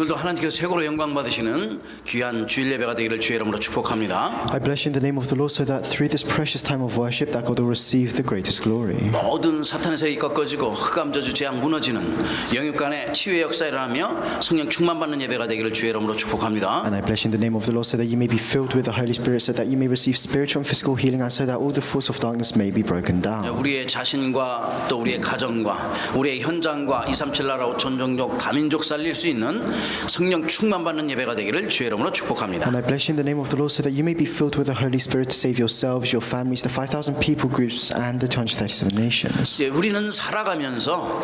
오늘도 하나님께서 최고로 영광 받으시는 귀한 주일 예배가 되기를 주의 이름으로 축복합니다. I bless you in the name of the Lord so that through this precious time of worship that God will receive the greatest glory. 모든 사탄의 세력이 꺾어지고 흑암 저주 재앙 무너지는 영육간의 치유의 역사 일어나며 성령 충만받는 예배가 되기를 주의 이름으로 축복합니다. And I bless you in the name of the Lord so that you may be filled with the Holy Spirit so that you may receive spiritual and physical healing and so that all the force of darkness may be broken down. 우리의 자신과 또 우리의 가정과 우리의 현장과 237 나라 5천 종족 다민족 살릴 수 있는 성령 충만받는 예배가 되기를 주의 이름으로 축복합니다. And I bless you in the name of the Lord so that you may be filled with the Holy Spirit to save yourselves, your families, the 5,000 people groups and the 237 nations. 우리는 살아가면서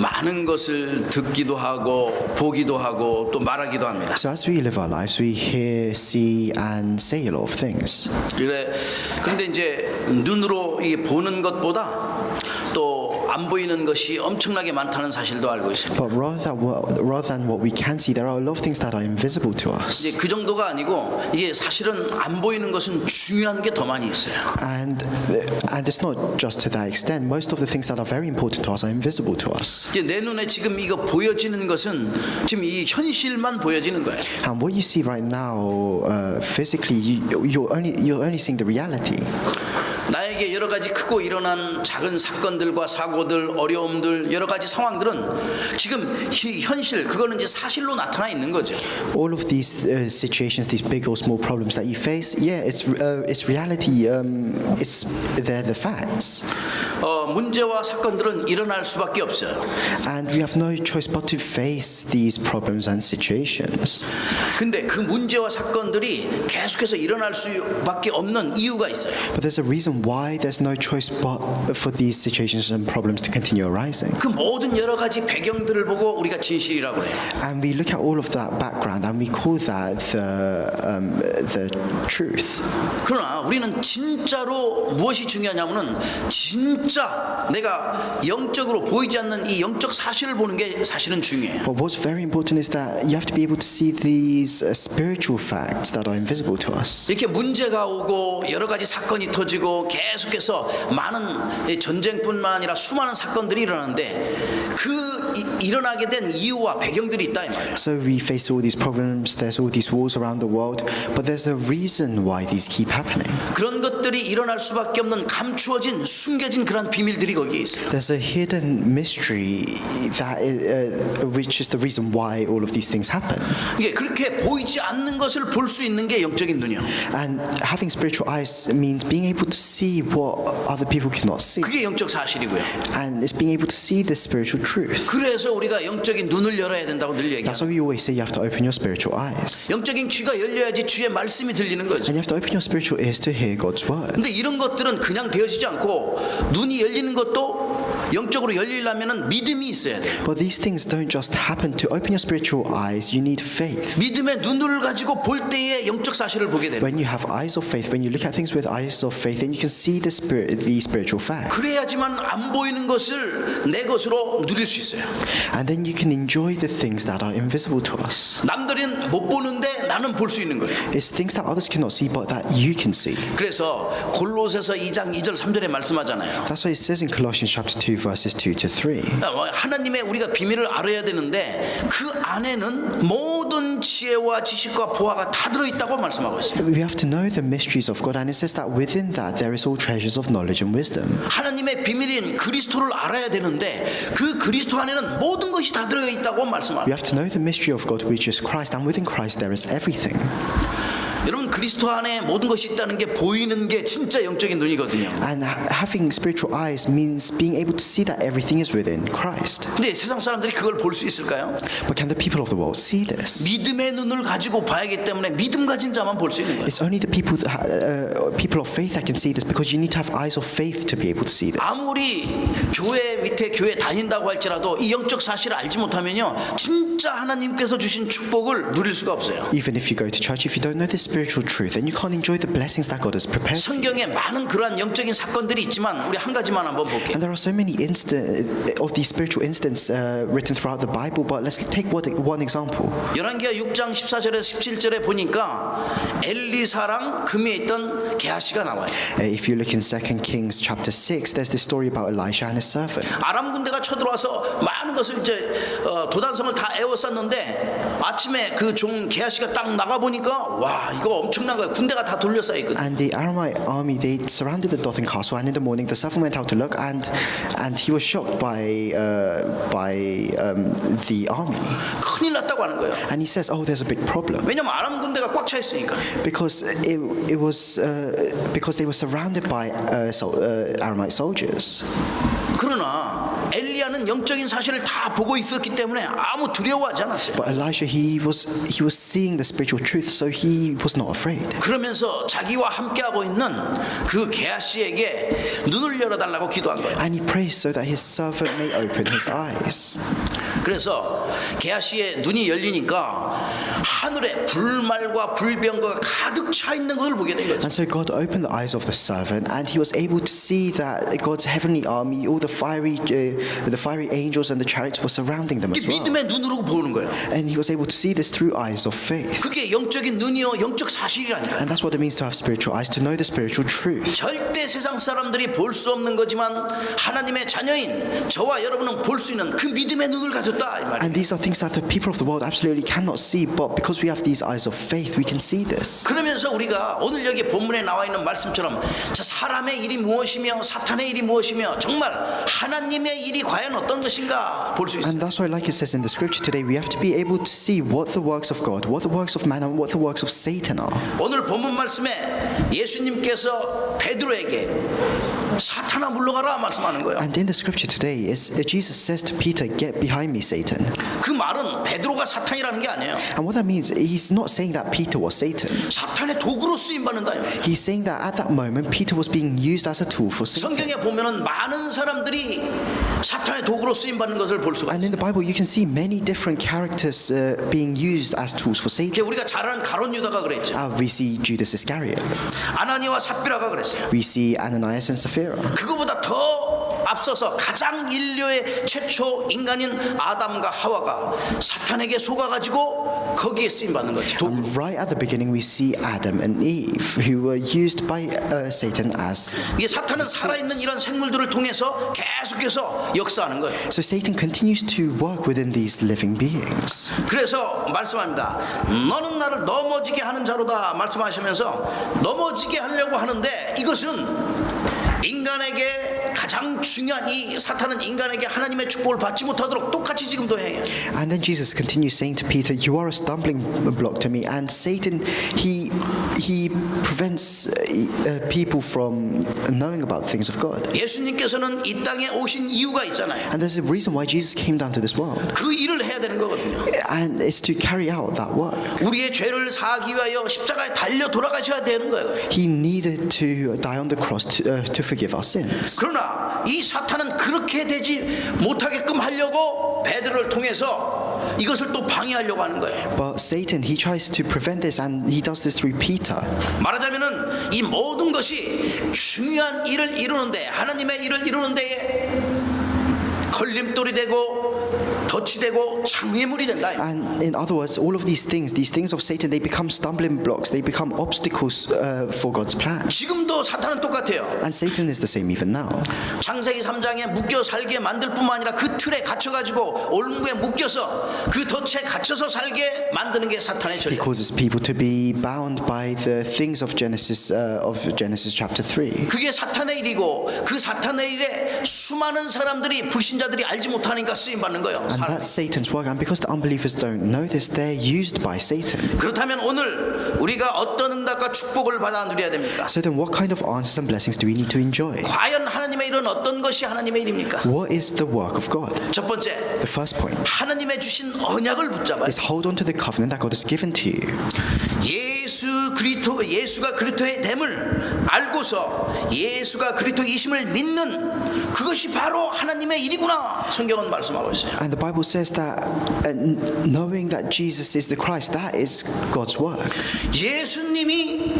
많은 것을 듣기도 하고 보기도 하고 또 말하기도 합니다. So as we live our lives, we hear, see and say a lot of things. 그런데 이제 눈으로 이 보는 것보다 또 안 보이는 것이 엄청나게 많다는 사실도 알고 있습니다. But rather than what we can see, there are a lot of things that are invisible to us. 이제 그 정도가 아니고 이게 사실은 안 보이는 것은 중요한 게 더 많이 있어요. And it's not just to that extent. Most of the things that are very important to us are invisible to us. 이제 내 눈에 지금 이거 보여지는 것은 지금 이 현실만 보여지는 거예요. And what you see right now, physically, you're only seeing the reality. 나에게 여러 가지 크고 일어난 작은 사건들과 사고들, 어려움들, 여러 가지 상황들은 지금 현실, 그거는 이제 사실로 나타나 있는 거죠. All of these situations, these big or small problems that you face, yeah, it's reality. They're the facts. 문제와 사건들은 일어날 수밖에 없어요. And we have no choice but to face these problems and situations. 근데 그 문제와 사건들이 계속해서 일어날 수밖에 없는 이유가 있어요. But there's a reason why there's no choice but for these situations and problems to continue arising. 그 모든 여러 가지 배경들을 보고 우리가 진실이라고 해요. And we look at all of that background and we call that the truth. 그러나 우리는 진짜로 무엇이 중요하냐면은 진짜 내가 영적으로 보이지 않는 이 영적 사실을 보는 게 사실은 중요해요. But what's very important is that you have to be able to see these spiritual facts that are invisible to us. 이렇게 문제가 오고 여러 가지 사건이 터지고 계속해서 많은 전쟁뿐만 아니라 수많은 사건들이 일어나는데 그 일어나게 된 이유와 배경들이 있다 이 말이에요. So we face all these problems, there's all these wars around the world, but there's a reason why these keep happening. 그런 것들이 일어날 수밖에 없는 감추어진 숨겨진 그런 비밀들이 거기에 있어요. There's a hidden mystery that which is the reason why all of these things happen. 이게 그렇게 보이지 않는 것을 볼 수 있는 게 영적인 눈이요. And having spiritual eyes means being able to see what other people cannot see. 그게 영적 사실이고요. And it's being able to see the spiritual truth. 그래서 우리가 영적인 눈을 열어야 된다고 늘 That's 얘기해요. why we always say you have to open your spiritual eyes. 영적인 귀가 열려야지 주의 말씀이 들리는 거죠. And you have to open your spiritual ears to hear God's word. 근데 이런 것들은 그냥 되어지지 않고 눈이 열리는 것도 영적으로 열리려면은 믿음이 있어야 돼요. But these things don't just happen. To open your spiritual eyes, you need faith. 믿음의 눈을 가지고 볼 때에 영적 사실을 보게 되는. When you have eyes of faith, when you look at things with eyes of faith, then you can see the spiritual fact. 그래야지만 안 보이는 것을 내 것으로 누릴 수 있어요. And then you can enjoy the things that are invisible to us. 남들은 못 보는데 나는 볼 수 있는 거예요. It's things that others cannot see, but that you can see. 그래서 골로새서 2장 2절 3절에 말씀하잖아요. That's why it says in Colossians chapter 2, verses 2 to 3. 하나님의 우리가 비밀을 알아야 되는데 그 안에는 모든 지혜와 지식과 보화가 다 들어있다고 말씀하고 있어요. We have to know the mysteries of God, and it says that within that there is all treasures of knowledge and wisdom. 하나님의 비밀인 그리스도를 알아야 되는데 그 그리스도 안에는 모든 것이 다 들어있다고 We 말씀합니다. have to know the mystery of God, which is Christ, and within Christ there is everything. 여러분 그리스도 안에 모든 것이 있다는 게 보이는 게 진짜 영적인 눈이거든요. And having spiritual eyes means being able to see that everything is within Christ. 근데 세상 사람들이 그걸 볼 수 있을까요? But can the people of the world see this? 믿음의 눈을 가지고 봐야기 때문에 믿음 가진 자만 볼 수 있는 거예요. It's only the people of faith that can see this, because you need to have eyes of faith to be able to see this. 아무리 교회 밑에 교회 다닌다고 할지라도 이 영적 사실을 알지 못하면요 진짜 하나님께서 주신 축복을 누릴 수가 없어요. Even if you go to church, if you don't know this spiritual truth, then you can't enjoy the blessings that God has prepared. 성경에 많은 그러한 영적인 사건들이 있지만 우리 한 가지만 한번 볼게요. And there are so many of these spiritual incidents written throughout the Bible, but let's take one example. 열왕기하 6장 14절에서 17절에 보니까 엘리사랑 금에 있던 게하시가 나와요. If you look in 2 Kings chapter 6, there's this story about Elisha and his servant. 아람 군대가 쳐들어와서 많은 것을 이제 도단성을 다 에워쌌는데 아침에 그 종 게하시가 딱 나가 보니까 와 이거 엄청난 거예요. 군대가 다 둘러싸여 있거든. And the Aramite army, they surrounded the Dothan castle, and in the morning the servant went out to look, and he was shocked by the army. 큰일 났다고 하는 거예요. And he says, "Oh, there's a big problem." 왜냐면 아람 군대가 꽉 차 있으니까. Because because they were surrounded by Aramite soldiers. 그러나 엘리야는 영적인 사실을 다 보고 있었기 때문에 아무 두려워하지 않았어요. But Elisha, he was seeing the spiritual truth, so he was not afraid. 그러면서 자기와 함께하고 있는 그 게하시에게 눈을 열어달라고 기도한 거예요. And he prays so that his servant may open his eyes. 그래서 게하시의 눈이 열리니까 하늘에 불말과 불병거가 가득 차 있는 것을 보게 된 거죠. And so God opened the eyes of the servant, and he was able to see that God's heavenly army, all the fiery angels and the chariots were surrounding them as 이게 well. 믿음의 눈으로 보는 거예요. And he was able to see this through eyes of faith. 그게 영적인 눈이요 영적 사실이라니까요. And that's what it means to have spiritual eyes, to know the spiritual truth. 절대 세상 사람들이 볼 수 없는 거지만 하나님의 자녀인 저와 여러분은 볼 수 있는 그 믿음의 눈을 가졌다 이 말이에요. And these are things that the people of the world absolutely cannot see, but because we have these eyes of faith, we can see this. 그러면서 우리가 오늘 여기 본문에 나와 있는 말씀처럼 자, 사람의 일이 무엇이며 사탄의 일이 무엇이며 정말 하나님의 일이 과연 어떤 것인가 볼 수 있어요. And that's why, like it says in the scripture today, we have to be able to see what the works of God, what the works of man, and what the works of Satan are. 오늘 본문 말씀에 예수님께서 베드로에게 사탄아 물러가라 말씀하는 거예요. And in the scripture today, Jesus says to Peter, "Get behind me, Satan." 그 말은 베드로가 사탄이라는 게 아니에요. And what that means, he's not saying that Peter was Satan. 사탄의 도구로 쓰임 받는다. He's saying that at that moment, Peter was being used as a tool for Satan. 성경에 보면은 많은 사람들이 사탄의 도구로 쓰임 받는 것을 볼 수가 And 있어요. in the Bible, you can see many different characters being used as tools for Satan. 이게 우리가 잘 아는 가룟 유다가 그랬죠. We see Judas Iscariot. 아나니와 삽비라가 그랬어요. We see Ananias and Sapphira. 그거보다 더 앞서서 가장 인류의 최초 인간인 아담과 하와가 사탄에게 속아가지고 거기에 쓰임 받는 거죠. 도구로. And right at the beginning, we see Adam and Eve, who were used by Satan as. 이게 사탄은 살아있는 이런 생물들을 통해서 계속해서 역사하는 거예요. So Satan continues to work within these living beings. 그래서 말씀합니다. 너는 나를 넘어지게 하는 자로다 말씀하시면서 넘어지게 하려고 하는데 이것은 인간에게 가장 중요한 이 사탄은 인간에게 하나님의 축복을 받지 못하도록 똑같이 지금도 해요. And then Jesus continues saying to Peter, "You are a stumbling block to me." And Satan, he prevents people from knowing about things of God. 예수님께서는 이 땅에 오신 이유가 있잖아요. And there's a reason why Jesus came down to this world, 그 일을 해야 되는 거거든요. and it's to carry out that work. 우리의 죄를 사하기 위하여 십자가에 달려 돌아가셔야 되는 거예요. He needed to die on the cross to forgive our sins. 그러나 이 사탄은 그렇게 되지 못하게끔 하려고 베드로를 통해서 이것을 또 방해하려고 하는 거예요. But Satan, he tries to prevent this, and he does this through Peter. 말하자면은 이 모든 것이 중요한 일을 이루는데 하나님의 일을 이루는데 걸림돌이 되고 덫이 되고 장애물이 된다. And in other words, all of these things of Satan, they become stumbling blocks. They become obstacles for God's plan. 지금도 사탄은 똑같아요. And Satan is the same even now. 창세기 3장에 묶여 살게 만들 뿐만 아니라 그 틀에 갇혀가지고 올무에 묶여서 그 덫에 갇혀서 살게 만드는 게 사탄의 He 전략. causes people to be bound by the things of Genesis chapter 3. 그게 사탄의 일이고 그 사탄의 일에 수많은 사람들이 불신자들이 알지 못하니까 쓰임 받는 거예요. And that's Satan's work. And because the unbelievers don't know this, they're used by Satan. 그렇다면 오늘 우리가 어떤 응답과 축복을 받아 누려야 됩니까? So then what kind of answers and blessings do we need to enjoy? 과연 하나님의 일은 어떤 것이 하나님의 일입니까? What is the work of God? 첫 번째, The first point 하나님의 주신 언약을 붙잡아야 is hold on to the covenant that God has given to you. 예수가 그리스도의 됨을 알고서 예수가 그리스도이심을 믿는 그것이 바로 하나님의 일이구나 성경은 말씀하고 있어요. And the Bible says that knowing that Jesus is the Christ, that is God's work. 예수님이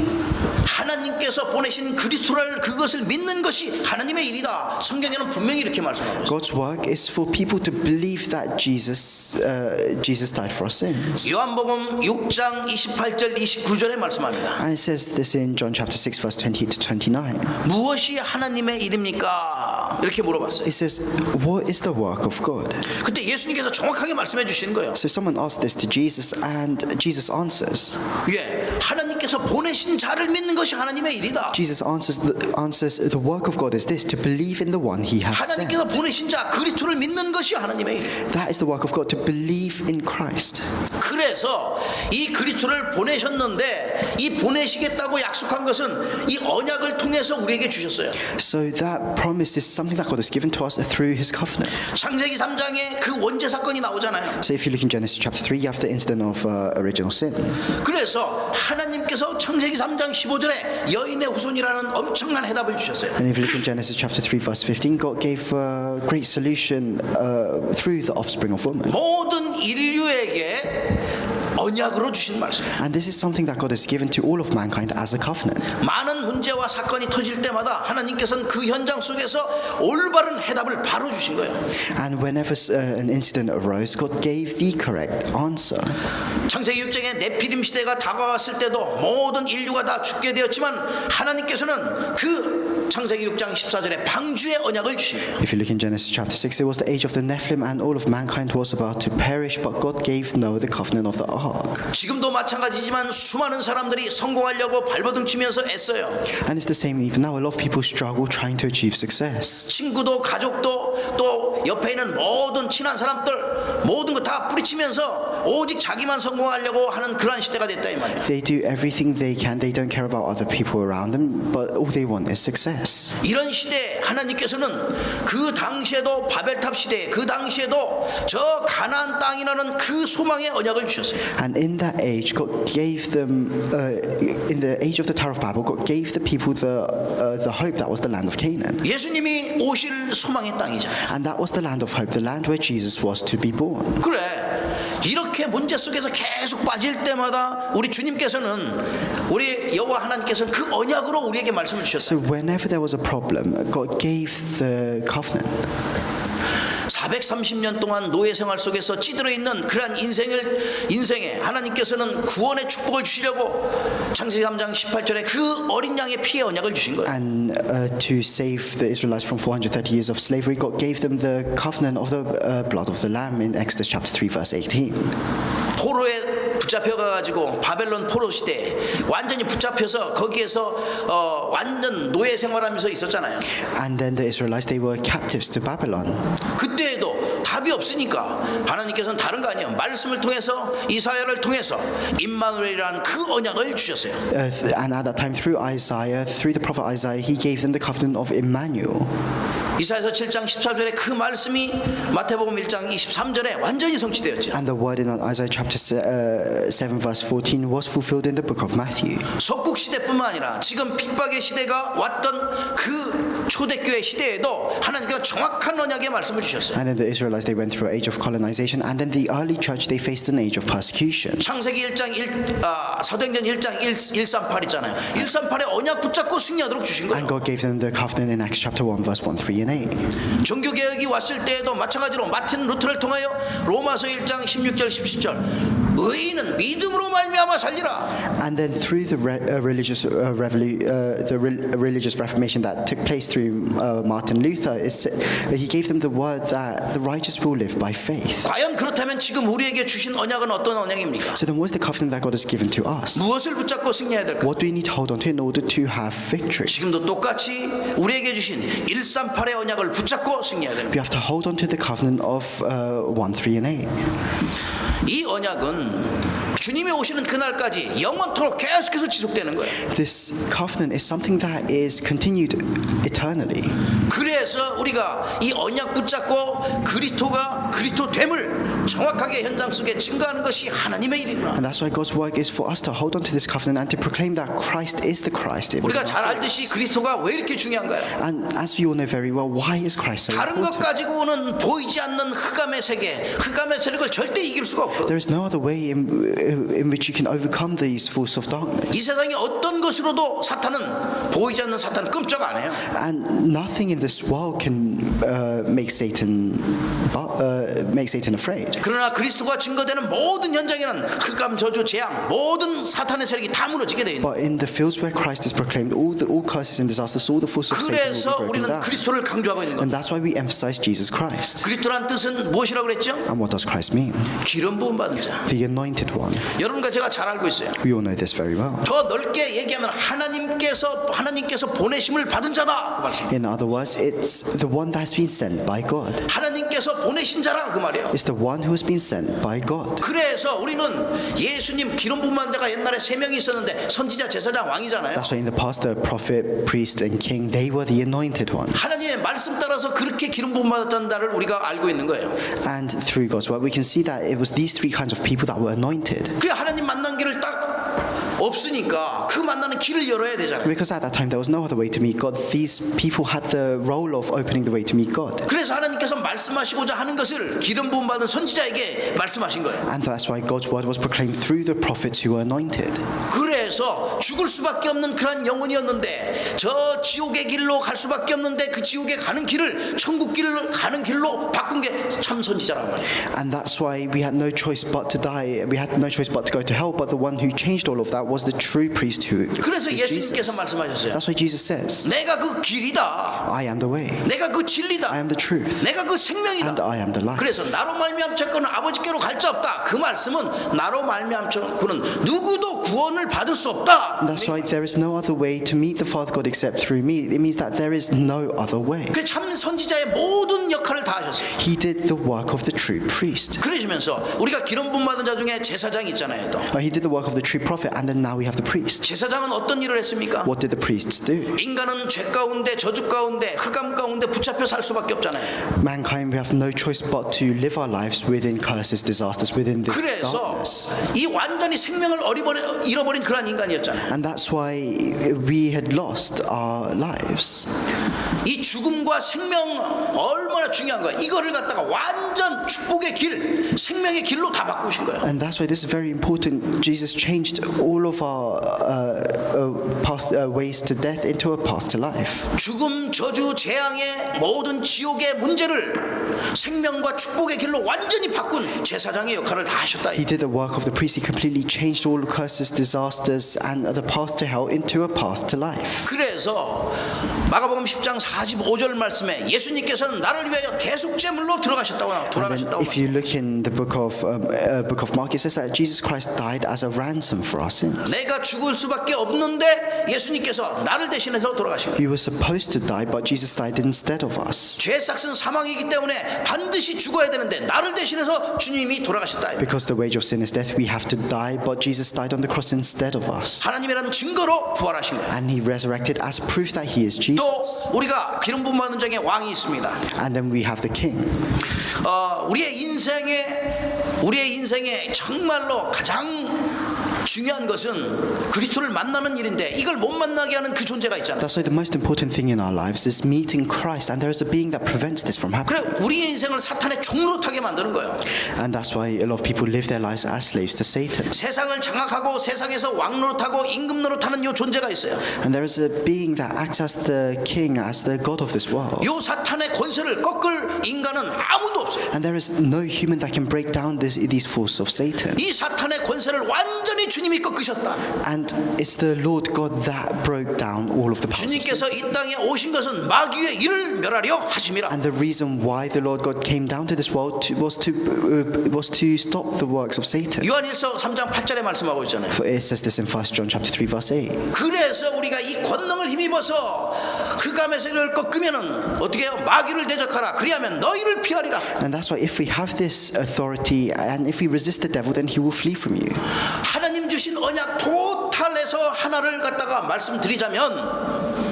하나님께서 보내신 그리스도를 그것을 믿는 것이 하나님의 일이다. 성경에는 분명히 이렇게 말씀하고 있습니다. God's work is for people to believe that Jesus died for our sins. 요한복음 6장 28절 29절에 말씀합니다. And it says this in John chapter 6 verse 28 to 29. 무엇이 하나님의 일입니까? 이렇게 물어봤어요. It says, what is the work of God? 그때 예수님께서 정확하게 말씀해 주신 거예요. So someone asked this to Jesus and Jesus answers. 예, 하나님께서 보내신 자를 믿는 것이 하나님의 일이다. Jesus answers the work of God is this, to believe in the one he has sent. 하나님께서 보내신 자 그리스도를 믿는 것이 하나님의 일. That is the work of God, to believe in Christ. 그래서 이 그리스도를 보내셨는데 이 보내시겠다고 약속한 것은 이 언약을 통해서 우리에게 주셨어요. So that promise is something that God has given to us through his covenant. 창세기 3장에 그 원죄 사건이 나오잖아요. So if you look in Genesis chapter 3, you have the incident of original sin. 그래서 하나님께서 창세기 3장 15절에 여인의 후손이라는 엄청난 해답을 주셨어요. And if you look in Genesis chapter 3 verse 15, God gave a great solution through the offspring of woman. 모든 인류에게 언약으로 주신 말씀이에요. And this is something that God has given to all of mankind as a covenant. 많은 문제와 사건이 터질 때마다 하나님께서는 그 현장 속에서 올바른 해답을 바로 주신 거예요. And whenever an incident arose, God gave the correct answer. 창세기 6장에 네피림 시대가 다가왔을 때도 모든 인류가 다 죽게 되었지만 하나님께서는 그 창세기 6장 14절에 방주의 언약을 주신 거예요. If you look in Genesis chapter 6, it was the age of the Nephilim and all of mankind was about to perish, but God gave Noah the covenant of the ark. 지금도 마찬가지지만 수많은 사람들이 성공하려고 발버둥 치면서 애써요. And it's the same even now. A lot of people struggle trying to achieve success. 친구도 가족도 또 옆에 있는 모든 친한 사람들 모든 거 다 뿌리치면서 오직 자기만 성공하려고 하는 그러한 시대가 됐다 이 말이에요. They do everything they can. They don't care about other people around them, but all they want is success. 이런 시대에 하나님께서는 그 당시에도 바벨탑 시대에 그 당시에도 저 가나안 땅이라는 그 소망의 언약을 주셨어요. And in that age, God gave them, in the age of the Tower of Babel, God gave the people the hope that was the land of Canaan. 예수님이 오실 소망의 땅이잖아요. And that was the land of hope, the land where Jesus was to be born. 그래 이렇게 문제 속에서 계속 빠질 때마다 우리 주님께서는 우리 여호와 하나님께서는 그 언약으로 우리에게 말씀을 So 주셨어요. whenever there was a problem, God gave the covenant. 430년 동안 노예 생활 속에서 찌들어 있는 그러한 인생에 하나님께서는 구원의 축복을 주시려고 창세기 3장 18절에 그 어린 양의 피의 언약을 주신 거예요. And to save the Israelites from 430 years of slavery, God gave them the covenant of the blood of the lamb in Exodus chapter 3 verse 18. 포로에 붙잡혀가지고 바벨론 포로 시대 완전히 붙잡혀서 거기에서 완전 노예 생활하면서 있었잖아요. And then the Israelites, they were captives to Babylon. 그때에도 답이 없으니까 하나님께서는 다른 거 아니에요. 말씀을 통해서 이사야를 통해서 임마누엘이라는 그 언약을 주셨어요. And at that time, through Isaiah, through the prophet Isaiah, he gave them the covenant of Emmanuel. 이사야서 7장 14절에 그 말씀이 마태복음 1장 23절에 완전히 성취되었죠. And the word in Isaiah chapter 7 verse 14 was fulfilled in the book of Matthew. 석국 시대뿐만 아니라 지금 핍박의 시대가 왔던 그 초대교회 시대에도 하나님께서 정확한 언약의 말씀을 주셨어요. And then the Israelites, they went through an age of colonization, and then the early church, they faced an age of persecution. 창세기 1장 사도행전 1장 138 있잖아요. 138에 언약 붙잡고 승리하도록 주신 And 거예요. God gave them the covenant in Acts chapter 1 verse 1, 3 and 8. 종교개혁이 왔을 때에도 마찬가지로 마틴 루터를 통하여 로마서 1장 16절 17절 의인은 믿음으로 말미암아 살리라. And then through the religious reformation that took place through Martin Luther, he gave them the word that the righteous will live by faith. 과연 그렇다면 지금 우리에게 주신 언약은 어떤 언약입니까? So then what's the covenant that God has given to us? 무엇을 붙잡고 승리해야 될까? What do we need to hold on to in order to have victory? 지금도 똑같이 우리에게 주신 138의 언약을 붙잡고 승리해야 됩니다. We have to hold on to the covenant of 1, 3 and 8. 이 언약은 주님이 오시는 그날까지 영원토록 계속해서 지속되는 거예요. This covenant is something that is continued eternally. 그래서 우리가 이 언약 붙잡고 그리스도가 그리스도 됨을 정확하게 현장 속에 증거하는 것이 하나님의 일이구나. And that's why God's work is for us to hold on to this covenant and to proclaim that Christ is the Christ. 우리가 잘 알듯이 그리스도가 왜 이렇게 중요한가요? And as we all know very well, why is Christ so 다른 것 important? 가지고는 보이지 않는 흑암의 세계, 흑암의 세력을 절대 이길 수가 없거든. There is no other way in which you can overcome these forces of darkness. 이 세상의 어떤 것으로도 사탄은 보이지 않는 사탄은 끔찍 안 해요. And nothing in this world can make Satan afraid. 그러나 그리스도가 증거되는 모든 현장에는 흑암, 저주, 재앙, 모든 사탄의 세력이 다 무너지게 돼 있는. But in the fields where Christ is proclaimed, all curses and disasters, all the forces of Satan 그래서 will be broken 우리는 down. 그리스도를 강조하고 있는 And 겁니다. that's why we emphasize Jesus Christ. 그리스도란 뜻은 무엇이라고 그랬죠? And what does Christ mean? 기름 부음 받은 자. The anointed one. 여러분과 제가 잘 알고 있어요. We all know this very well. 더 넓게 얘기하면 하나님께서 보내심을 받은 자다 그 말씀. In other words, it's the one that has been sent by God. 하나님께서 보내신 자라 그 말이에요. It's the one who has been sent by God. 그래서 우리는 예수님 기름 부음 받은 자가 옛날에 3명이 있었는데 선지자, 제사장, 왕이잖아요. That's why in the past, the prophet, priest, and king, they were the anointed ones. 하나님의 말씀 따라서 그렇게 기름 부음 받았다는 우리가 알고 있는 거예요. And through God's word, we can see that it was these three kinds of people that were anointed. 그래 하나님 만난 길을 딱 없으니까 그 만나는 길을 열어야 되잖아요. Because at that time, there was no other way to meet God. These people had the role of opening the way to meet God. 그래서 하나님께서 말씀하시고자 하는 것을 기름 부음 받은 선지자에게 말씀하신 거예요. And that's why God's word was proclaimed through the prophets who were anointed. 그래서 죽을 수밖에 없는 그런 영혼이었는데 저 지옥의 길로 갈 수밖에 없는데 그 지옥에 가는 길을 천국 길을 가는 길로 바꾼 게 참 선지자란 말이에요. And that's why we had no choice but to die. We had no choice but to go to hell. But the one who changed all of that was the true priest who 그래서 is 예수님께서 Jesus. 말씀하셨어요. That's why Jesus says, 내가 그 길이다. I am the way, 내가 그 진리다. I am the truth, 내가 그 and 생명이다. I am the life. 그래서 나로 말미암자고는 아버지께로 갈 자 없다. 그 말씀은 나로 말미암자고는 누구도 구원을 받을 수 없다. And that's why there is no other way to meet the Father God except through me. It means that there is no other way. 그래 참 선지자의 모든 역할을 다 하셨어요. He did the work of the true priest. 그러시면서 우리가 기름 부음 받은 자 중에 제사장이 있잖아요. 또 He did the work of the true prophet, and then now we have the priest. 제사장은 어떤 일을 했습니까? What did the priests do? 인간은 죄 가운데 저주 가운데 흑암 가운데 붙잡혀 살 수밖에 없잖아요. Mankind, we have no choice but to live our lives within curses, disasters, within this 그래서 darkness. 이 완전히 생명을 잃어버린 그런 인간이었잖아요. And that's why we had lost our lives. 이 죽음과 생명 얼마나 중요한 거야. 이거를 갖다가 완전 축복의 길, 생명의 길로 다 바꾸신 거예요. And that's why this is very important. Jesus changed all of our ways to death into a path to life. 죽음, 저주, 재앙의 모든 지옥의 문제를 생명과 축복의 길로 완전히 바꾼 제사장의 역할을 다 하셨다. He did the work of the priest. He completely changed all the curses, disasters, and the path to hell into a path to life. 그래서 마가복음 10장 45절 말씀에 예수님께서는 나를 위하여 대속제물로 돌아가셨다고 If you look in the book of Mark, it says that Jesus Christ died as a ransom for our sins. 내가 죽을 수밖에 없는데 예수님께서 나를 대신해서 돌아가신 거예요. We were supposed to die, but Jesus died instead of us. 죄의 삭은 사망이기 때문에 반드시 죽어야 되는데 나를 대신해서 주님이 돌아가셨다. Because the wage of sin is death, we have to die, but Jesus died on the cross instead of us. 하나님이라는 증거로 부활하신 거예요. And he resurrected as proof that he is Jesus. 또 우리가 기름 부음 받은 자의 왕이 있습니다. And then we have the king. 우리의 인생에 정말로 가장 중요한 것은 그리스도를 만나는 일인데 이걸 못 만나게 하는 그 존재가 있잖아요. That's why the most important thing in our lives is meeting Christ, and there is a being that prevents this from 그래 happening. 우리의 인생을 사탄의 종으로 타게 만드는 거예요. And that's why a lot of people live their lives as slaves to Satan. 세상을 장악하고 세상에서 왕노릇하고 임금노릇하는 이 존재가 있어요. And there is a being that acts as the king, as the god of this world. 이 사탄의 권세를 꺾을 인간은 아무도 없어요. And there is no human that can break down these forces of Satan. 이 사탄의 권세를 완전히 주님이 꺾으셨다. And it's the Lord God that broke down all of the powers of 주님께서 Satan. 이 땅에 오신 것은 마귀의 일을 멸하려 하심이라. And the reason why the Lord God came down to this world was to stop the works of Satan. 요한일서 3장 8절에 말씀하고 있잖아요. For it says this in 1 John chapter 3 verse 8. 그래서 우리가 이 권능을 힘입어서 흑암의 세력을 꺾으면은 어떻게 해요? 마귀를 대적하라. 그리하면 너희를 피하리라. And that's why if we have this authority and if we resist the devil, then he will flee from you. 하나님 주신 언약 토탈에서 하나를 갖다가 말씀드리자면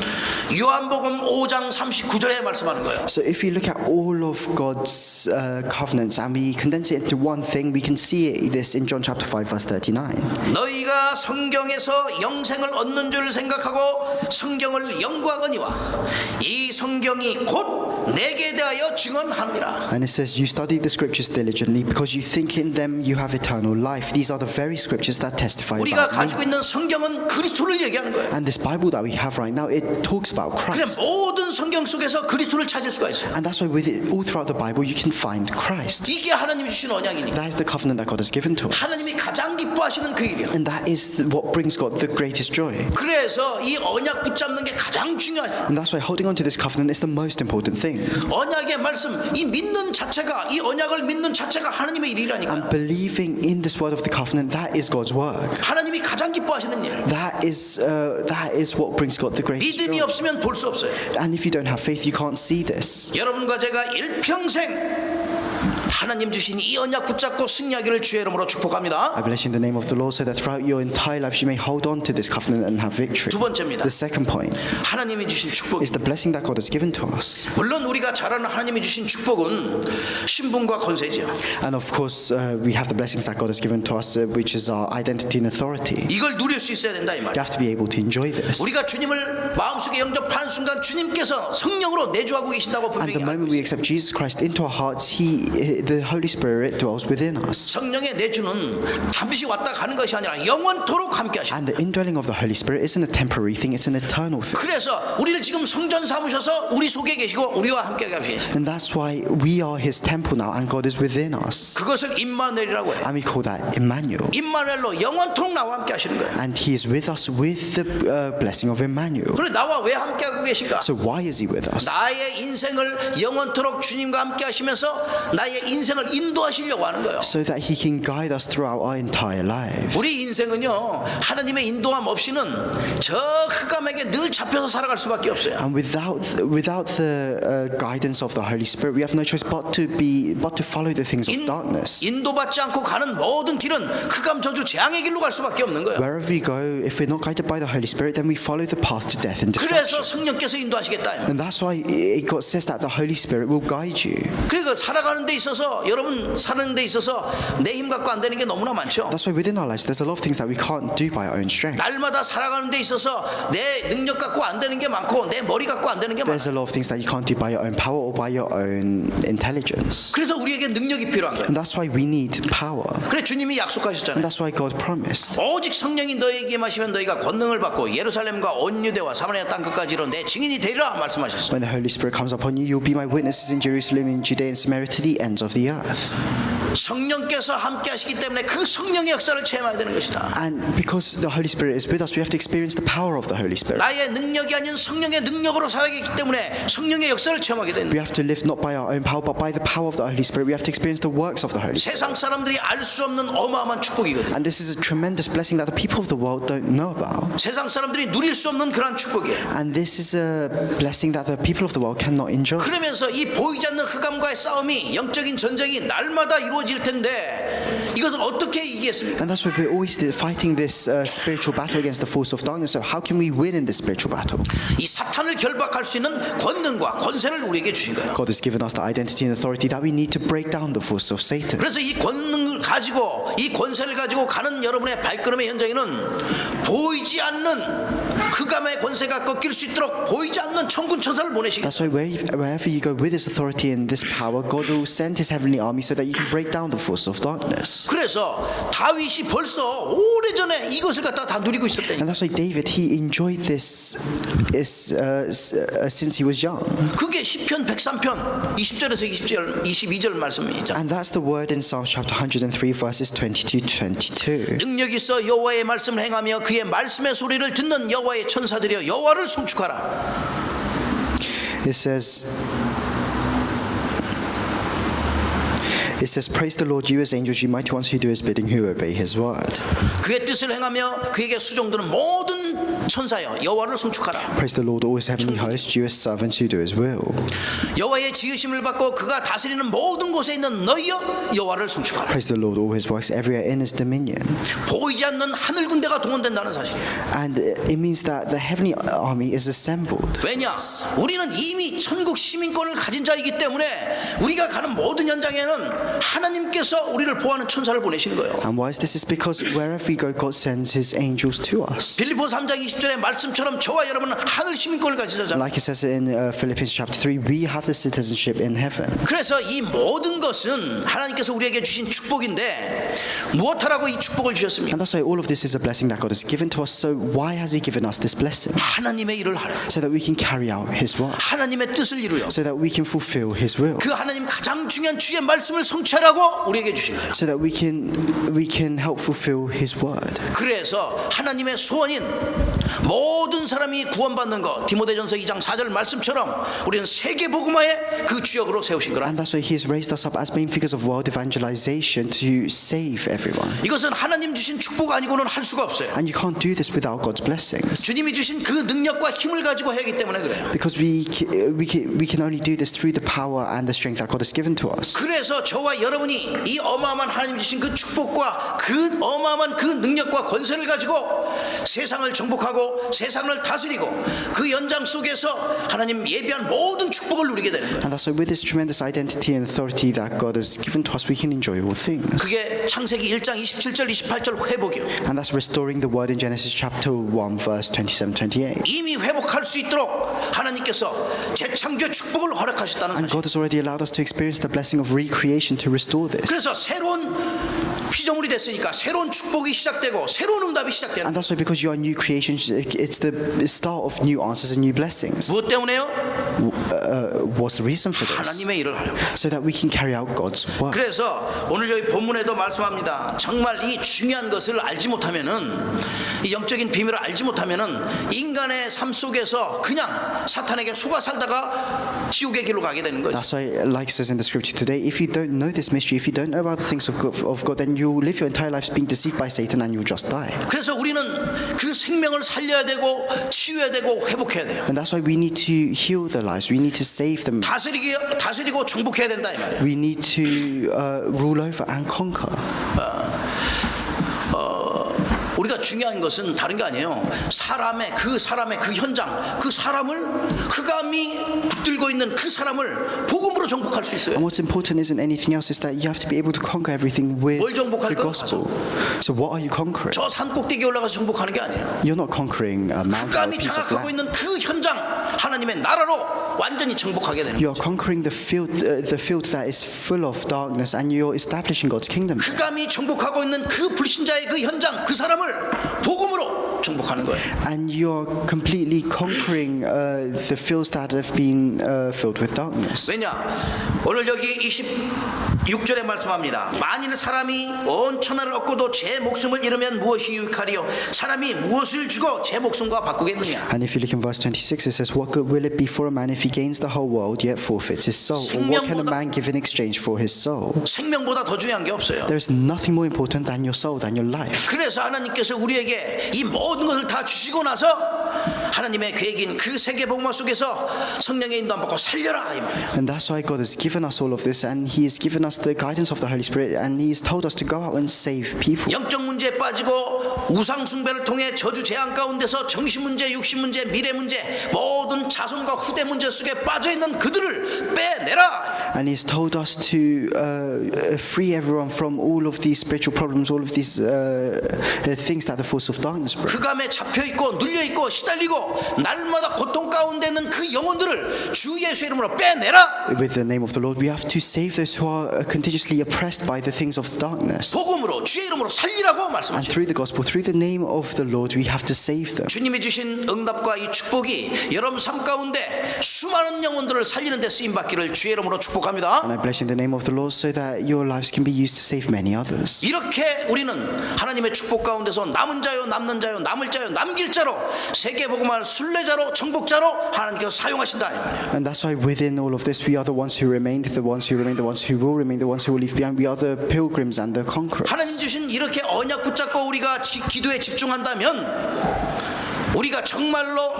요한복음 5장 39절에 말씀하는 거예요. So if we look at all of God's covenants and we condense it into one thing, we can see this in John chapter 5 verse 39. 너희가 성경에서 영생을 얻는 줄 생각하고 성경을 연구하거니와 이 성경이 곧 내게 대하여 증언하느니라. And it says, you study the scriptures diligently because you think in them you have eternal life. These are the very scriptures that testify 우리가 about 가지고 me. 있는 성경은 그리스도를 얘기하는 거예요. And this Bible that we have right now, it talks about 그래 Christ. 모든 성경 속에서 그리스도를 찾을 수가 있어요. And that's why with it, all throughout the Bible, you can find Christ. 이게 하나님이 주신 언약이니까. That is the covenant that God has given to us. 하나님이 가장 기뻐하시는 그 일이야. And that is what brings God the greatest joy. 그래서 이 언약 붙잡는 게 가장 중요하죠. And that's why holding on to this covenant is the most important thing. 언약의 말씀, 이 믿는 자체가, 이 언약을 믿는 자체가 하나님의 일이라니까. And believing in this word of the covenant, that is God's work. 하나님이 가장 기뻐하시는 일. That is what brings God the greatest 믿음이 joy. 없으면 볼 수 없어요. And if you don't have faith, you can't see this. 여러분과 제가 일평생 하나님 주신 이 언약 붙잡고 승리하기를 주의 이름으로 축복합니다. I bless you in the name of the Lord so that throughout your entire lives you may hold on to this covenant and have victory. 두 번째입니다. The second point 하나님이 주신 축복. is the blessing that God has given to us. 물론 우리가 잘 아는 하나님이 주신 축복은 신분과 권세죠. And of course, we have the blessings that God has given to us, which is our identity and authority. 이걸 누릴 수 있어야 된다 이 You 말이야. have to be able to enjoy this. 우리가 주님을 마음속에 영접하는 순간 주님께서 성령으로 내주하고 계신다고 And 분명히 the 알고 moment we 있어요. accept Jesus Christ into our hearts, the Holy Spirit dwells within us. 성령의 내주는 잠시 왔다 가는 것이 아니라 영원토록 함께 하시는. And the indwelling of the Holy Spirit isn't a temporary thing, it's an eternal thing. 그래서 우리를 지금 성전 삼으셔서 우리 속에 계시고 우리와 함께 계시는. And that's why we are His temple now, and God is within us. 그것을 임마누엘이라고 해요. And we call that Emmanuel. 임마누엘로 영원토록 나와 함께 하시는 거예요. And He is with us with the blessing of Emmanuel. 그래 나와 왜 함께 하고 계신가? So why is He with us? 나의 인생을 영원토록 주님과 함께 하시면서 나의 인생을 인도하시려고 하는 거예요. So that He can guide us throughout our entire lives. 우리 인생은요 하나님의 인도함 없이는 저 흑암에게 늘 잡혀서 살아갈 수밖에 없어요. And without the guidance of the Holy Spirit, we have no choice but to follow the things of darkness. 인도받지 않고 가는 모든 길은 흑암 저주 재앙의 길로 갈 수밖에 없는 거예요. Wherever we go, if we're not guided by the Holy Spirit, then we follow the path to death and 그래서 destruction. 성령께서 인도하시겠다. And that's why God says that the Holy Spirit will guide you. 그러니까 살아가는 데 있어서 여러분 사는 데 있어서 내 힘 갖고 안 되는 게 너무나 많죠. That's why within our lives, there's a lot of things that we can't do by our own strength. 날마다 살아가는 데 있어서 내 능력 갖고 안 되는 게 많고 내 머리 갖고 안 되는 게 많아. There's a lot of things that you can't do by your own power or by your own intelligence. 그래서 우리에게 능력이 필요한 거예요. And that's why we need power. 그래 주님이 And 약속하셨잖아요. that's why God promised. 오직 성령이 너에게 마시면 너희가 권능을 받고 예루살렘과 온 유대와 사마리아 땅 끝까지로 내 증인이 되리라 말씀하셨어요. When the Holy Spirit comes upon you, you'll be my witnesses in Jerusalem, in Judea, and Samaria, to the ends of the earth. 성령께서 함께 하시기 때문에 그 성령의 역사를 체험해야 되는 것이다. And because the Holy Spirit is with us, we have to experience the power of the Holy Spirit. 나의 능력이 아닌 성령의 능력으로 살아가기 때문에 성령의 역사를 체험하게 된다. We have to live not by our own power, but by the power of the Holy Spirit. We have to experience the works of the Holy Spirit. 세상 사람들이 알 수 없는 어마어마한 축복이거든. And this is a tremendous blessing that the people of the world don't know about. 세상 사람들이 누릴 수 없는 그런 축복이에요. And this is a blessing that the people of the world cannot enjoy. 그러면서 이 보이지 않는 흑암과의 싸움이 영적인 전쟁이 날마다 이루어질 텐데 이것을 어떻게 이기겠습니까? And that's why we're always fighting this spiritual battle against the force of darkness. So how can we win in this spiritual battle? 이 사탄을 결박할 수 있는 권능과 권세를 우리에게 주신 거예요. God has given us the identity and authority that we need to break down the force of Satan. 그래서 이 권능을 가지고 이 권세를 가지고 가는 여러분의 발걸음의 현장에는 보이지 않는 흑암의 권세가 꺾일 수 있도록 보이지 않는 천군 천사를 보내시겠어요. That's why wherever you go with this authority and this power, God will send His heavenly army so that you can break down the force of darkness. 그래서 다윗이 벌써 오래전에 이것을 갖다 다 누리고 있었다니까. And that's why David, he enjoyed this since he was young. 그게 시편 103편 20절에서 22절 말씀이죠. And that's the word in Psalms chapter 103 verses 22 to 22. 능력 있어 여호와의 말씀을 행하며 그의 말씀의 소리를 듣는 여호와의 천사들이여 여호와를 송축하라. It says, praise the Lord, you as angels, you mighty ones who do His bidding, who obey His word. 그의 뜻을 행하며 그에게 수종드는 모든 천사여 여호와를 송축하라. Praise the Lord, always heavenly hosts, you as servants who do his will. 여호와의 지으심을 받고 그가 다스리는 모든 곳에 있는 너희여 여호와를 송축하라. Praise the Lord, all his works everywhere in his dominion. 보이지 않는 하늘 군대가 동원된다는 사실이에요. And it means that the heavenly army is assembled. 왜냐? 우리는 이미 천국 시민권을 가진 자이기 때문에 우리가 가는 모든 현장에는 하나님께서 우리를 보호하는 천사를 보내시는 거예요. And why is this? It's because wherever we go, God sends his angels to us. 빌립보 3장 20절의 말씀처럼 저와 여러분은 하늘 시민권을 가진 자잖아요. Like it says in Philippians chapter 3, we have the citizenship in heaven. 그래서 이 모든 것은 하나님께서 우리에게 주신 축복인데 무엇하라고 이 축복을 주셨습니까? And that's why all of this is a blessing that God has given to us. So why has he given us this blessing? 하나님의 일을 하라. So that we can carry out his work. 하나님의 뜻을 이루려. So that we can fulfill his will. 그 하나님 가장 중요한 주의 말씀을 성취하라고 우리에게 주신 거예요. So that we can help fulfill his word. 그래서 하나님의 소원인 모든 사람이 구원받는 것, 디모데전서 2장 4절 말씀처럼 우리는 세계 복음화의 그 주역으로 세우신 거라. And that's why he has raised us up as main figures of world evangelization to save everyone. 이것은 하나님 주신 축복 아니고는 할 수가 없어요. And you can't do this without God's blessings. 주님이 주신 그 능력과 힘을 가지고 하기 때문에 그래요. Because we can only do this through the power and the strength that God has given to us. 그래서 저와 여러분이 이 어마어마한 하나님 주신 그 축복과 그 어마어마한 그 능력과 권세를 가지고 세상을 정복하고 세상을 다스리고 그 연장 속에서 하나님 예비한 모든 축복을 누리게 되는 거예요. And that's why with this tremendous identity and authority that God has given to us, we can enjoy all things. 그게 창세기 1장 27절 28절 회복이요. And that's restoring the word in Genesis chapter 1 verse 27-28. 이미 회복할 수 있도록 하나님께서 재창조의 축복을 허락하셨다는 And 사실. God has already allowed us to experience the blessing of recreation to restore this. 그래서 새로운 피조물이 됐으니까 새로운 축복이 시작되고 새로운 응답이 시작되는. And that's why because you are new creations, it's the start of new answers and new blessings. 무엇 때문에요? What's the reason for this? 하나님의 일을 하려고. So that we can carry out God's work. 그래서 오늘 여기 본문에도 말씀합니다. 정말 이 중요한 것을 알지 못하면은 이 영적인 비밀을 알지 못하면은 인간의 삶 속에서 그냥 사탄에게 속아 살다가 지옥의 길로 가게 되는 거죠. That's why, like it says in the scripture today, if you don't know this mystery, if you don't know about the things of God, then you'll live your entire life being deceived by Satan and you'll just die. 그래서 우리는 그 생명을 살려야 되고 치유해야 되고 회복해야 돼요. And that's why we need to heal their lives. We need to save them. 다스리고 정복해야 된다 이 말이에요. We need to rule over and conquer. 우리가 중요한 것은 다른 게 아니에요. 사람의 그 현장, 그 사람을 흑암이 붙들고 있는 그 사람을 복음으로 정복할 수 있어요. And what's important isn't anything else. Is that you have to be able to conquer everything with 뭘 정복할 the gospel. So what are you conquering? 저 산 꼭대기에 올라가서 정복하는 게 아니에요. You're not conquering a mountain or a 흑암이 piece of 장악하고 land. 있는 그 현장, 하나님의 나라로 완전히 정복하게 되는 You 거죠. are conquering the field that is full of darkness, and you're establishing God's kingdom. 흑암이 정복하고 있는 그 불신자의 그 현장, 그 사람을 복음으로 정복하는 거예요. And you're completely conquering the fields that have been filled with darkness. 왜냐? 오늘 여기 26절에 말씀합니다. 만일 사람이 온 천하를 얻고도 제 목숨을 잃으면 무엇이 유익하리요? 사람이 무엇을 주고 제 목숨과 바꾸겠느냐? And if you look in verse 26, it says, "What good will it be for a man if he gains the whole world yet forfeits his soul? Or what can a man give in exchange for his soul?" 생명보다 더 중요한 게 없어요. There is nothing more important than your soul, than your life. 그래서 하나님께서 우리에게 이 모든 것을 다 주시고 나서 하나님의 계획인 그 세계 복음화 속에서 성령의 인도함 받고 살려라 이 말이에요. And that's why God has given us all of this, and He has given us the guidance of the Holy Spirit, and He has told us to go out and save people. 영적 문제에 빠지고 우상 숭배를 통해 저주 재앙 가운데서 정신 문제, 육신 문제, 미래 문제, 모든 자손과 후대 문제 속에 빠져 있는 그들을 빼내라. And He's told us to free everyone from all of these spiritual problems, all of these things that the force of darkness brings. 흑암에 잡혀 있고 눌려 있고 시달리고 날마다 고통 가운데 있는 그 영혼들을 주 예수 이름으로 빼내라. With the name of the Lord, we have to save those who are continuously oppressed by the things of darkness. 복음으로 주의 이름으로 살리라고 And 말씀하십니다. through the gospel, through the name of the Lord, we have to save them. 주님이 주신 응답과 이 축복이 여러분 삶 가운데 수많은 영혼들을 살리는 데 쓰임 받기를 주의 이름으로 축복합니다. And I bless you in the name of the Lord so that your lives can be used to save many others. 이렇게 우리는 하나님의 축복 가운데서 남은 자요 남는 자요 남을 자요 남길 자로 세계 복음화를 순례자로 정복자로 하나님께서 사용하신다 이 말이에요. And that's why within all of this, we are the ones who remained, the ones who remain, the ones who will remain, the ones who will leave behind. We are the pilgrims and the conquerors. 하나님 주신 이렇게 언약 붙잡고 우리가 기도에 집중한다면 우리가 정말로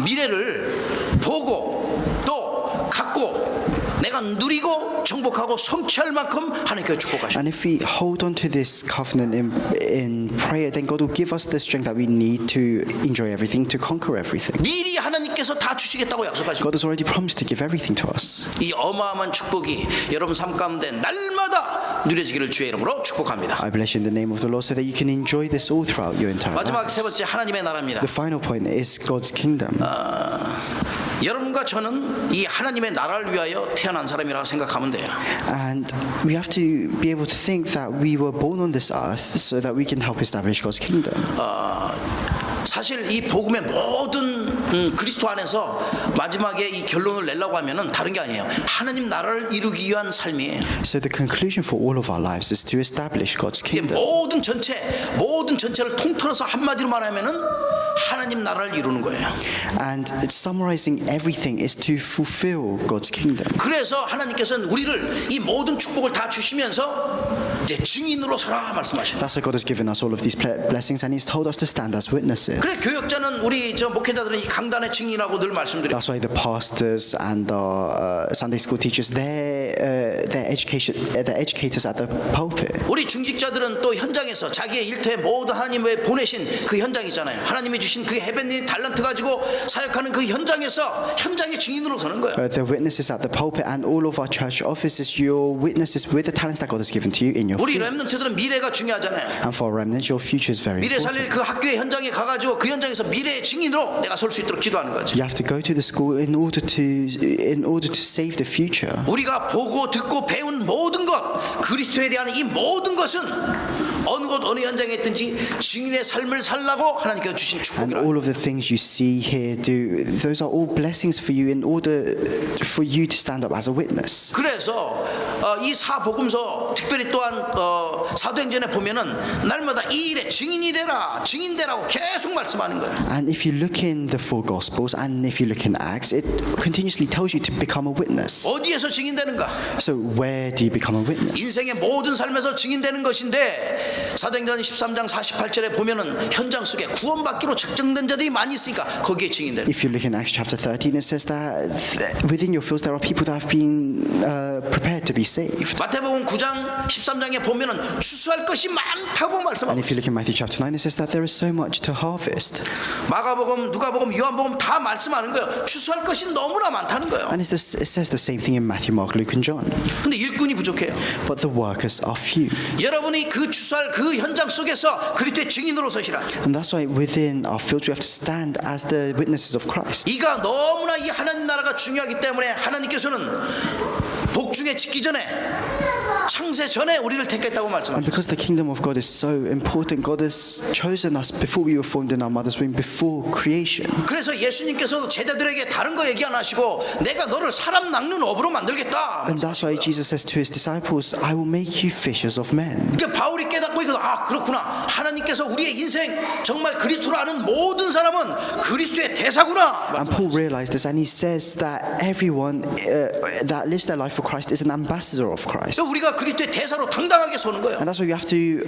미래를 보고 또 갖고 내가 누리고 정복하고 성취할 만큼 하나님께서 축복하십니다. And if we hold on to this covenant in prayer, then God will give us the strength that we need to enjoy everything, to conquer everything. 미리 하나님께서 다 주시겠다고 약속하십니다. God has already promised to give everything to us. 이 어마어마한 축복이 여러분 삶 가운데 날마다 누려지기를 주의 이름으로 축복합니다. I bless you in the name of the Lord so that you can enjoy this all throughout your entire 마지막 lives. 세 번째 하나님의 나라입니다. The final point is God's kingdom. 여러분과 저는 이 하나님의 나라를 위하여 태어난 사람이라고 생각하면 돼요. And we have to be able to think that we were born on this earth so that we can help establish God's kingdom. 사실 이 복음의 모든 그리스도 안에서 마지막에 이 결론을 내려고 하면은 다른 게 아니에요. 하나님 나라를 이루기 위한 삶이에요. So the conclusion for all of our lives is to establish God's 이게 kingdom. 모든 전체를 통틀어서 한마디로 말하면은 하나님 나라를 이루는 거예요. And summarizing everything is to fulfill God's kingdom. 그래서 하나님께서는 우리를 이 모든 축복을 다 주시면서 이제 증인으로 서라 말씀하신다. That's why God has given us all of these blessings and He's told us to stand as witnesses. 그래 교역자는 우리 저 목회자들은 이 강단의 증인이라고 늘 말씀드려요. That's why the pastors and the Sunday school teachers, they're educators at the pulpit. 우리 중직자들은 또 현장에서 자기의 일터에 모든 하나님의 보내신 그 현장이잖아요. 하나님이 주신 그 해변의 달란트 가지고 사역하는 그 현장에서 현장의 증인으로 서는 거예요. The witnesses at the pulpit and all of our church offices, your witnesses with the talents that God has given to you in your 우리 fields. 렘넌트들은 미래가 중요하잖아요. And for remnants, your future is very 미래 important. 살릴 그 학교의 현장에 가가지고 그 현장에서 미래의 증인으로 내가 설 수 있도록 기도하는 거죠. You have to go to the school in order to save the future. 우리가 보고 듣고 배운 모든 것, 그리스도에 대한 이 모든 것은 어느 곳 어느 현장에 있든지 증인의 삶을 살라고 하나님께서 주신 And 축복이라. all of the things you see here, those are all blessings for you in order for you to stand up as a witness. 그래서 이 사복음서 특별히 또한 사도행전에 보면은 날마다 이 일에 증인이 되라, 증인되라고 계속 말씀하는 거예요. And if you look in the four Gospels and if you look in Acts, it continuously tells you to become a witness. 어디에서 증인되는가? So where do you become a witness? 인생의 모든 삶에서 증인되는 것인데 사도행전 13장 48절에 보면은 현장 속에 구원받기로 책정된 자들이 많이 있으니까 거기에 증인되는. If you look in Acts chapter 13, it says that within your fields there are people that have been prepared to be saved. 마태복음 9장 13장에 보면은 추수할 것이 많다고 And 말씀합니다. if you look in Matthew chapter 9, it says that there is so much to harvest. 마가복음, 누가복음, 요한복음 다 말씀하는 거예요. 추수할 것이 너무나 많다는 거예요. And it says the same thing in Matthew, Mark, Luke, and John. 근데 일꾼이 부족해요. But the workers are few. 여러분이 그 추수할 그 현장 속에서 그리스도의 증인으로 서시라. And that's why within our fields we have to stand as the witnesses of Christ. 이가 너무나 이 하나님 나라가 중요하기 때문에 하나님께서는 복중에 짓기 전에 창세 전에 우리를 택했다고 And 말씀합니다. because the kingdom of God is so important, God has chosen us before we were formed in our mother's womb, before creation. 그래서 예수님께서도 제자들에게 다른 거 얘기 안 하시고 내가 너를 사람 낚는 어부로 만들겠다. And that's why Jesus says to his disciples, I will make you fishers of men. 그러니까 바울이 깨닫고 이거 그렇구나. 하나님께서 우리의 인생 정말 그리스도로 아는 모든 사람은 그리스도의 대사구나. And Paul realized this, and he says that everyone that lives their life for Christ is an ambassador of Christ. 그래서 우리가 그리스도의 대사로 당당하게 서는 거예요. And that's why we have to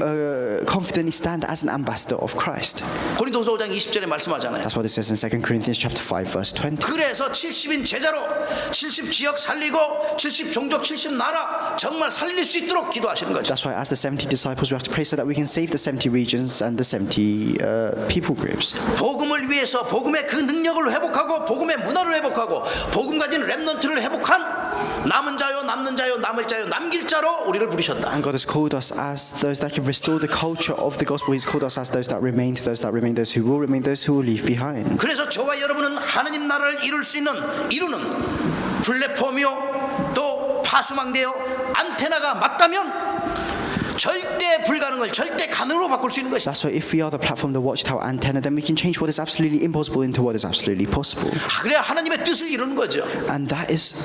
confidently stand as an ambassador of Christ. 고린도서 5장 20절에 말씀하잖아요. That's what it says in 2 Corinthians chapter 5, verse 20. 그래서 70인 제자로 70 지역 살리고 70 종족 70 나라 정말 살릴 수 있도록 기도하시는 거죠. That's why as the 70 disciples we have to pray so that we can save the 70 regions and the 70 people groups. 복음을 위해서 복음의 그 능력을 회복하고 복음의 문화를 회복하고 복음 가진 렘넌트를 회복한 남은 자요 남는 자요 남을 자요 남길 자로 우리를 부르셨다. And God has called us as those that can restore the culture of the gospel. He's called us as those that remain, to those that remain, those who will remain, those who will leave behind. 그래서 저와 여러분은 하나님 나라를 이룰 수 있는 이루는 플랫폼이요 또 파수망대요 안테나가 맞다면 절대 불가능을 절대 가능으로 바꿀 수 있는 것이다. That's why if we are the platform, the watchtower antenna, then we can change what is absolutely impossible into what is absolutely possible. 그래야 하나님의 뜻을 이루는 거죠. And that is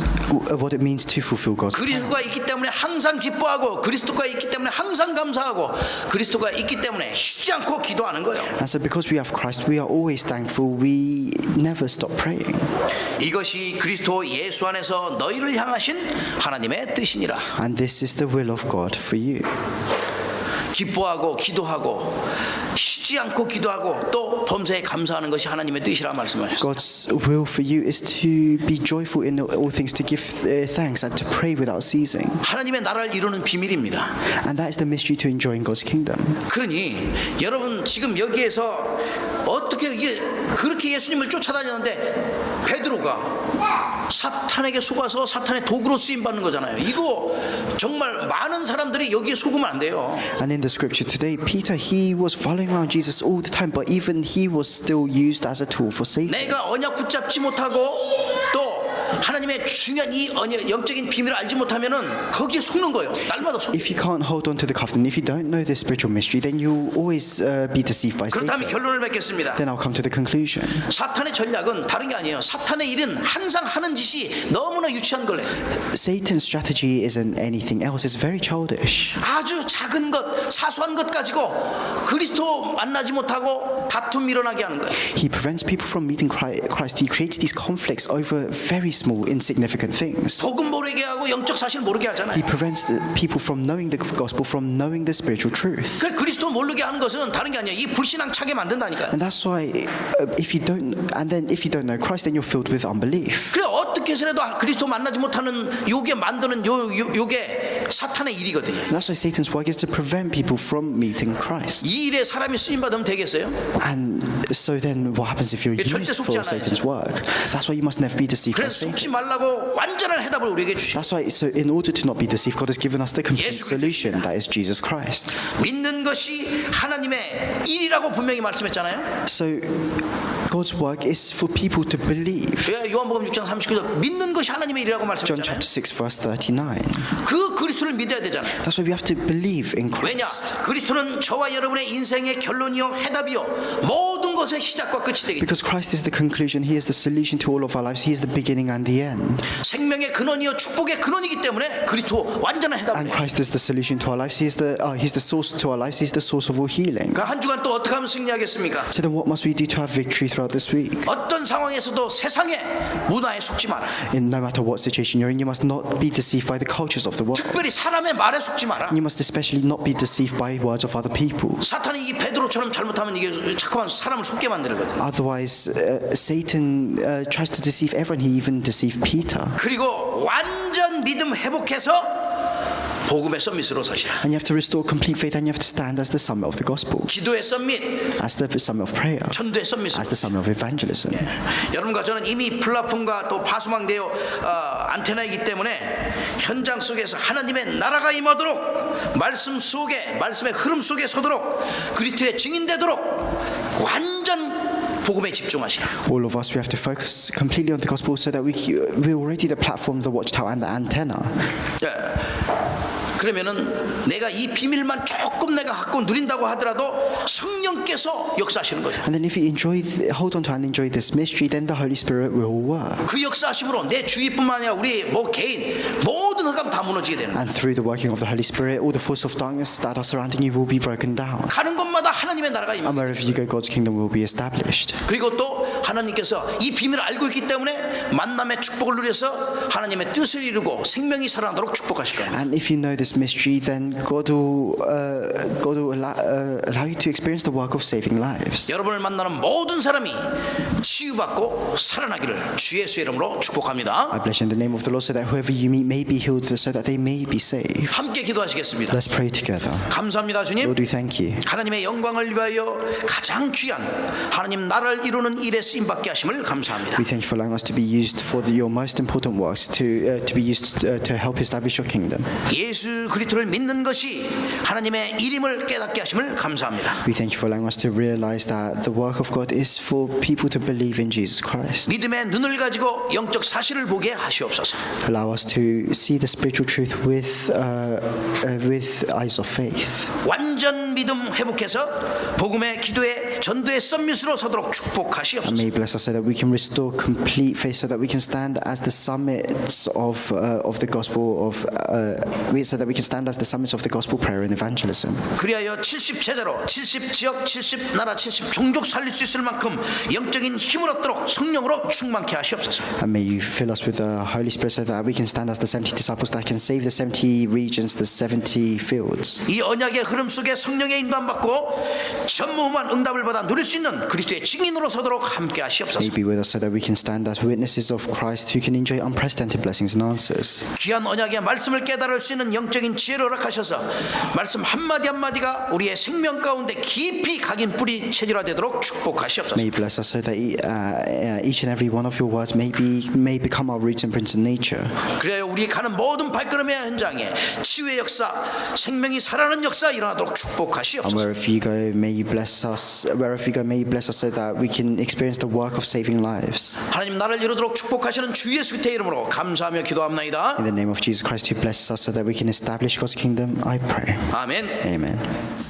what it means to fulfill God's plan. 그리스도가 있기 때문에 항상 기뻐하고 그리스도가 있기 때문에 항상 감사하고 그리스도가 있기 때문에 쉬지 않고 기도하는 거예요. And so because we have Christ, we are always thankful. We never stop praying. 이것이 그리스도 예수 안에서 너희를 향하신 하나님의 뜻이니라. And this is the will of God for you. 기뻐하고 기도하고 쉬지 않고 기도하고 또 범사에 감사하는 것이 하나님의 뜻이라 말씀하셨습니다. God's will for you is to be joyful in all things, to give thanks and to pray without ceasing. 하나님의 나라를 이루는 비밀입니다. And that is the mystery to enjoying God's kingdom. 그러니 여러분 지금 여기에서 어떻게 이게 그렇게 예수님을 쫓아다녔는데 베드로가 사탄에게 속아서 사탄의 도구로 쓰임 받는 거잖아요. 이거 정말 많은 사람들이 여기에 속으면 안 돼요. And in the scripture today, Peter, he was following around Jesus all the time, but even he was still used as a tool for Satan. 내가 언약 붙잡지 못하고 또 하나님의 중요한 이 영적인 비밀을 알지 못하면은 거기에 속는 거예요. 날마다 속. If you can't hold on to the covenant, if you don't know the spiritual mystery, then you'll always be deceived by 그렇다면 Satan. 결론을 맺겠습니다. Then I'll come to the conclusion. 사탄의 전략은 다른 게 아니에요. 사탄의 일은 항상 하는 짓이 너무나 유치한 걸래. Satan's strategy isn't anything else. It's very childish. 아주 작은 것, 사소한 것 가지고 그리스도 만나지 못하고 다툼 일어나게 하는 거예요. He prevents people from meeting Christ. He creates these conflicts over very small, insignificant things. 복음 모르게 하고 영적 사실 모르게 하잖아요. He prevents the people from knowing the gospel, from knowing the spiritual truth. 그 그리스도 모르게 하는 것은 다른 게 아니에요. 이 불신앙차게 만든다니까요. And that's why, if you don't know Christ, then you're filled with unbelief. 그래 어떻게 해서라도 그리스도 만나지 못하는 요게 만드는 요게 사탄의 일이거든요. And that's why Satan's work is to prevent people from meeting Christ. 이 일에 사람이 쓰임 받으면 되겠어요? And so then, what happens if you're 절대 used 속지 for 않아야죠. Satan's work? That's why you must never be deceived by 그래서 Satan. 속지 말라고 완전한 해답을 우리에게 주시. That's why, so in order to not be deceived, God has given us the complete 예수 solution. That is Jesus Christ. 믿는 것이 하나님의 일이라고 분명히 말씀했잖아요. So God's work is for people to believe. 왜 요한복음 6장 39절 믿는 것이 하나님의 일이라고 John 말씀했잖아요. chapter 6 verse 39. 그 그리스도를 믿어야 되잖아요. That's why we have to believe in 왜냐? Christ. 그리스도는 저와 여러분의 인생의 결론이요 해답이요 모든 것의 시작과 끝이 되기 때문에 Because Christ is the conclusion, He is the solution to all of our lives. He is the beginning and the end. 생명의 근원이요 축복의 근원이기 때문에 그리스도 완전한 And 해답이에요. Christ is the solution to our lives. He's the source to our lives. He's the source of all healing. 그 한 주간 또 어떻게 하면 승리하겠습니까? So then what must we do to have victory throughout this week? 어떤 상황에서도 세상의 문화에 속지 마라. In no matter what situation you're in, you must not be deceived by the cultures of the world. 특별히 사람의 말에 속지 마라. You must especially not be deceived by words of other people. 사탄이 이 베드로처럼 잘못하면 이게 자꾸만 사람을 속게 만들거든. Otherwise, Satan tries to deceive everyone. He even deceived Peter. 그리고 완전 믿음 회복해서 복음의 썸밋으로 서시라. And you have to restore complete faith, and you have to stand as the summit of the gospel, 기도의 썸밋, as the summit of prayer, 전도의 썸밋. as the summit of evangelism. 여러분과 저는 이미 플랫폼과 또 파수망되어 안테나이기 때문에 현장 속에서 하나님의 나라가 임하도록 말씀 속에 말씀의 흐름 속에 서도록 그리스도의 증인되도록 완전 복음에 집중하시라. All of us, we have to focus completely on the gospel, so that we're already the platform, the watchtower, and the antenna. 그러면은 내가 이 비밀만 조금 내가 갖고 누린다고 하더라도 성령께서 역사하시는 거죠. And then if you hold on to and enjoy this mystery, then the Holy Spirit will work. 그 역사하심으로 내 주위뿐만 아니라 우리 개인 모든 흑암 다 무너지게 되는 거예요. And through the working of the Holy Spirit, all the forces of darkness that are surrounding you will be broken down. 가는 곳마다 하나님의 나라가 임합니다. And wherever you go, God's kingdom will be established. 그리고 또 하나님께서 이 비밀을 알고 있기 때문에 만남의 축복을 누려서 하나님의 뜻을 이루고 생명이 살아나도록 축복하실 거예요. And if you know this mystery, then God will allow you to experience the work of saving lives. 여러분을 만나는 모든 사람이 치유받고 살아나기를 주 예수의 이름으로 축복합니다. I bless you in the name of the Lord, so that whoever you meet may be healed, so that they may be saved. 함께 기도하시겠습니다. Let's pray together. 감사합니다, 주님. Lord, we thank you. 하나님의 영광을 위하여 가장 귀한 하나님 나라를 이루는 일에 쓰임받게 하심을 감사합니다. We thank you for allowing us to be used for your most important works, to be used to help establish your kingdom. 예수 그리스도를 믿는 것이 하나님의 일임을 깨닫게 하심을 감사합니다. We thank you for allowing us to realize that the work of God is for people to believe in Jesus Christ. 믿음의 눈을 가지고 영적 사실을 보게 하시옵소서. Allow us to see the spiritual truth with eyes of faith. 완전 믿음 회복해서 복음의 기도의 전도의 썸밋으로 서도록 축복하시옵소서. And may you bless us so that we can restore complete faith, so that we can stand as the summits of the gospel so that we can stand as the summits of the gospel prayer and evangelism. 그리하여 70제자로 70지역 70나라 70종족 살릴 수 있을 만큼 영적인 힘을 얻도록 성령으로 충만케 하시옵소서. And may you fill us with the Holy Spirit so that we can stand as the 70 disciples that can save the 70 regions, the 70 fields. 이 언약의 흐름 속에 성령의 인도함 받고 전무후무한 응답을 받아 누릴 수 있는 그리스도의 증인으로 서도록 함께 하시옵소서. May be with us so that we can stand as witnesses of Christ who can enjoy unprecedented blessings and answers. 귀한 언약의 말씀을 깨달을 수 있는 영적인 지혜를 허락하셔서 말씀 한마디 한마디가 우리의 생명 가운데 깊이 각인 뿌리 체질화되도록 축복하시옵소서. May you bless us so that each and every one of your words may become our roots and prints in nature. 그래야 우리 가는 모든 발걸음의 현장에 치유의 역사, 생명이 살아나는 역사 일어나도록 And 축복하시옵소서. wherever you go, may you bless us. Wherever you go, may you bless us so that we can experience the work of saving lives. 하나님 나를 이루도록 축복하시는 주 예수 그리스도의 이름으로 감사하며 기도합나이다. In the name of Jesus Christ, who blesses us so that we can establish God's kingdom, I pray. 아멘. Amen.